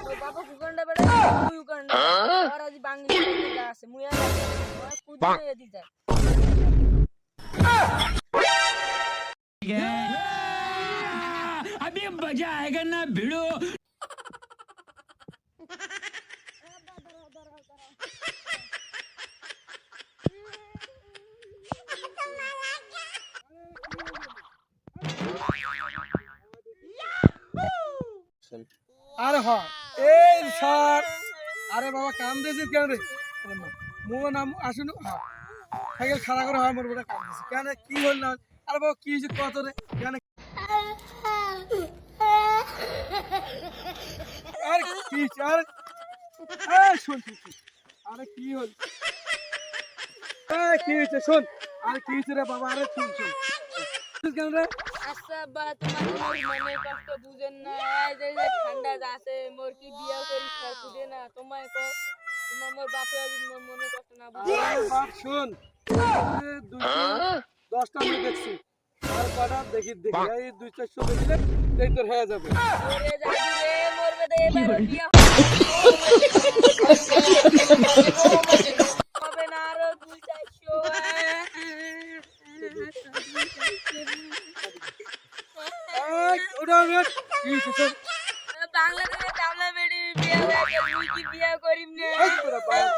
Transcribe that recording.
তোর বাবা উগান্ডা বেড়ে তুই উগান্ডা আর আজ বাংলাদেশে যা আছে মুই আর কুদি এদি যায় अभी मजा आएगा ना भिड़ो। আরে হ্যাঁ এই স্যার আরে বাবা কাম দিয়েছিস কেন রে মুখ নাম আসুন সাইকেল খাড়া করে হয় মোর বেটা কাম দিয়েছিস কেন কি হল না আরে বাবা কি হয়েছে কত রে কেন আরে কি হয়েছে আরে শোন শোন শোন। আরে কি হল কি হয়েছে শোন আরে কি হয়েছে রে বাবা আরে শোন শোন কেন রে আচ্ছা বা তোমার মনে কষ্ট বুঝেন না এই যে ঠান্ডা আছে মোর কি বিয়া করিস আর বুঝে না তোমায় কো তোমার মোর বাপে আজ মোর মনে কষ্ট না বুঝে বাপ শোন 10টা আমি দেখছি আর কটা দেখি দেখি এই 2-400 দেখিলে এই তোর হয়ে যাবে ওরে যাবি রে মোর বেদে এবার বিয়া হবে না আরো 2-400 ওটা কি হয়েছে বাংলাদেশে তামলা বেড়ি বিয়া লাগে মুই কি বিয়া করিম নে তোরা বাপ